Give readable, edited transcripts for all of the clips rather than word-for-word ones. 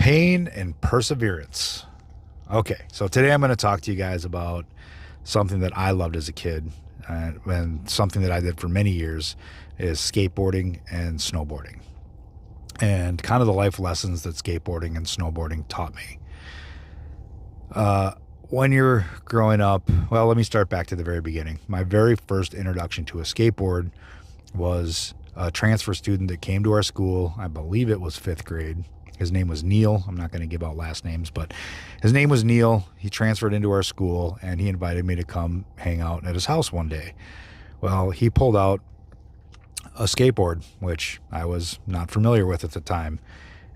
Pain and perseverance. Okay, so today I'm going to talk to you guys about something that I loved as a kid, and something that I did for many years is skateboarding and snowboarding, and kind of the life lessons that skateboarding and snowboarding taught me. When you're growing up, well, let me start back to the very beginning. My very first introduction to a skateboard was a transfer student that came to our school. I believe it was fifth grade. His name was Neil. I'm not going to give out last names, but his name was Neil. He transferred into our school, and he invited me to come hang out at his house one day. Well, he pulled out a skateboard, which I was not familiar with at the time,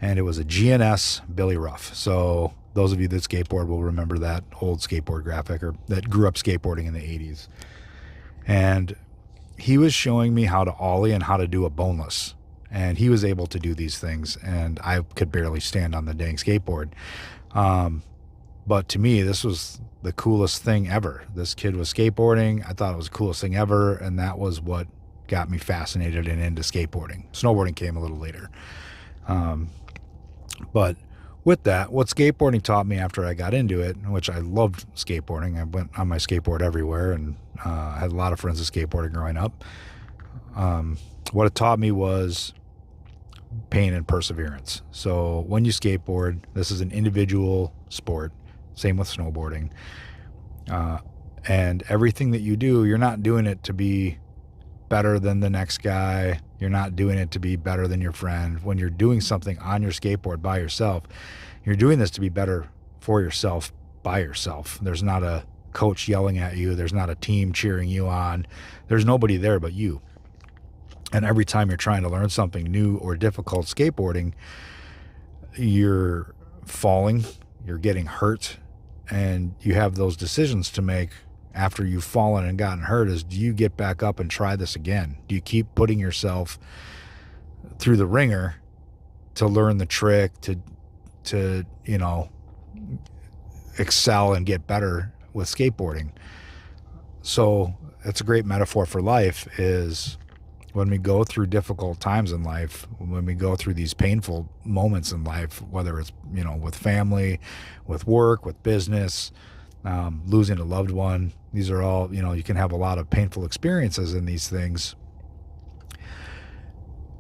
and it was a GNS Billy Ruff. So those of you that skateboard will remember that old skateboard graphic, or that grew up skateboarding in the 80s. And he was showing me how to ollie and how to do a boneless. And he was able to do these things, and I could barely stand on the dang skateboard. But to me, this was the coolest thing ever. This kid was skateboarding. I thought it was the coolest thing ever, and that was what got me fascinated and into skateboarding. Snowboarding came a little later. But with that, what skateboarding taught me after I got into it, which I loved skateboarding. I went on my skateboard everywhere, and had a lot of friends that skateboarded growing up. What it taught me was pain and perseverance. So when you skateboard, this is an individual sport. Same with snowboarding. And everything that you do, you're not doing it to be better than the next guy. You're not doing it to be better than your friend. When you're doing something on your skateboard by yourself, you're doing this to be better for yourself by yourself. There's not a coach yelling at you. There's not a team cheering you on. There's nobody there but you. And every time you're trying to learn something new or difficult skateboarding, you're falling, you're getting hurt, and you have those decisions to make after you've fallen and gotten hurt. Is, do you get back up and try this again? Do you keep putting yourself through the ringer to learn the trick, to excel and get better with skateboarding? So it's a great metaphor for life. Is when we go through difficult times in life, when we go through these painful moments in life, whether it's, with family, with work, with business, losing a loved one, these are all, you can have a lot of painful experiences in these things.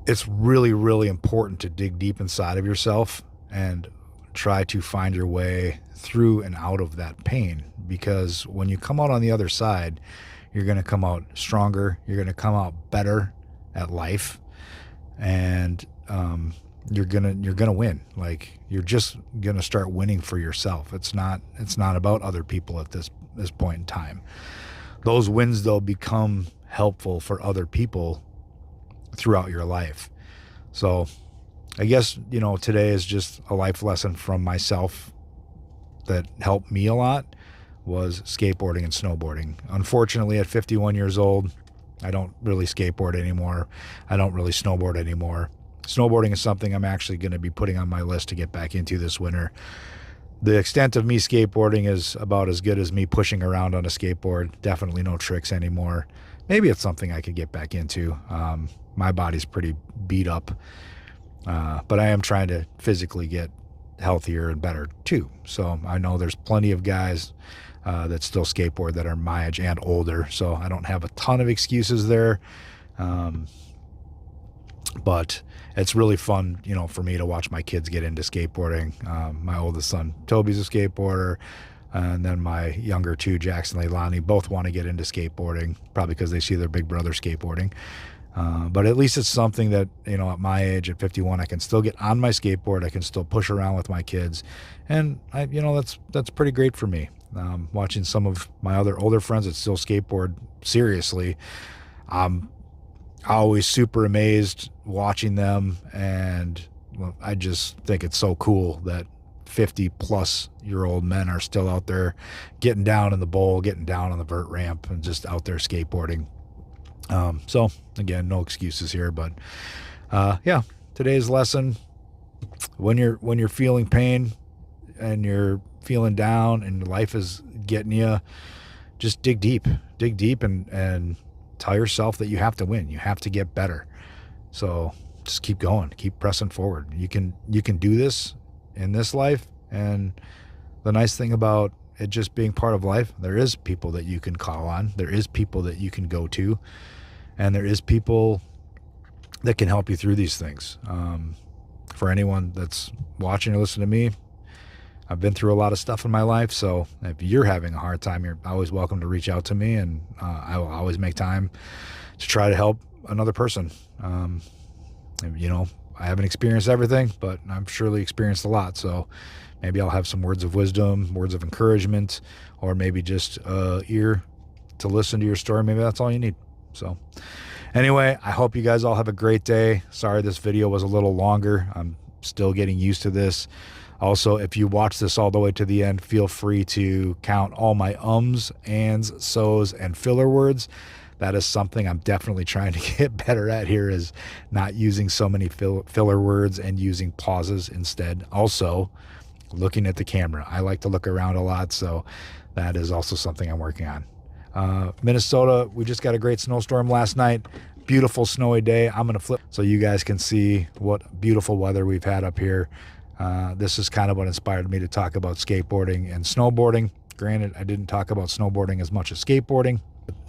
It's really, really important to dig deep inside of yourself and try to find your way through and out of that pain, because when you come out on the other side, you're going to come out stronger. You're going to come out better at life, and you're gonna win. Like, you're just gonna start winning for yourself. It's not about other people at this point in time. Those wins, though, become helpful for other people throughout your life. So I guess today is just a life lesson from myself that helped me a lot, was skateboarding and snowboarding. Unfortunately, at 51 years old, I don't really skateboard anymore. I don't really snowboard anymore. Snowboarding is something I'm actually going to be putting on my list to get back into this winter. The extent of me skateboarding is about as good as me pushing around on a skateboard. Definitely no tricks anymore. Maybe it's something I could get back into. My body's pretty beat up, but I am trying to physically get healthier and better too. So I know there's plenty of guys that still skateboard that are my age and older, so I don't have a ton of excuses there. But it's really fun, for me to watch my kids get into skateboarding. My oldest son, Toby's a skateboarder, and then my younger two, Jackson and Leilani, both want to get into skateboarding, probably because they see their big brother skateboarding. But at least it's something that, at my age, at 51, I can still get on my skateboard. I can still push around with my kids. And that's pretty great for me. Watching some of my other older friends that still skateboard seriously, I'm always super amazed watching them. And I just think it's so cool that 50-plus-year-old men are still out there getting down in the bowl, getting down on the vert ramp, and just out there skateboarding. So again, no excuses here, but yeah, today's lesson: when you're feeling pain and you're feeling down and life is getting you, just dig deep and tell yourself that you have to win. You have to get better. So just keep going, keep pressing forward. You can do this in this life. And the nice thing about it just being part of life, there is people that you can call on. There is people that you can go to. And there is people that can help you through these things. For anyone that's watching or listening to me, I've been through a lot of stuff in my life. So if you're having a hard time, you're always welcome to reach out to me. And I will always make time to try to help another person. You know, I haven't experienced everything, but I've surely experienced a lot. So maybe I'll have some words of wisdom, words of encouragement, or maybe just ear to listen to your story. Maybe that's all you need. So anyway, I hope you guys all have a great day. Sorry this video was a little longer. I'm still getting used to this. Also, if you watch this all the way to the end, feel free to count all my ums, ands, so's, and filler words. That is something I'm definitely trying to get better at here, is not using so many filler words and using pauses instead. Also, looking at the camera. I like to look around a lot, so that is also something I'm working on. Minnesota, we just got a great snowstorm last night. Beautiful snowy day. I'm going to flip so you guys can see what beautiful weather we've had up here. This is kind of what inspired me to talk about skateboarding and snowboarding. Granted, I didn't talk about snowboarding as much as skateboarding.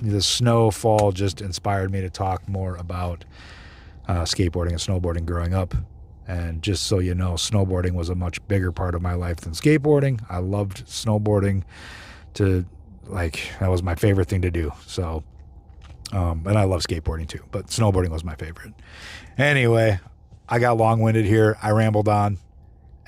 The snowfall just inspired me to talk more about skateboarding and snowboarding growing up. And just so you know, snowboarding was a much bigger part of my life than skateboarding. I loved snowboarding that was my favorite thing to do. So, and I love skateboarding too, but snowboarding was my favorite. Anyway, I got long-winded here. I rambled on.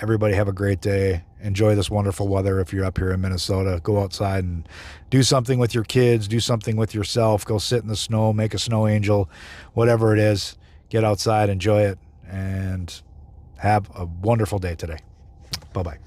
Everybody have a great day. Enjoy this wonderful weather. If you're up here in Minnesota, go outside and do something with your kids, do something with yourself, go sit in the snow, make a snow angel, whatever it is. Get outside, enjoy it, and have a wonderful day today. Bye-bye.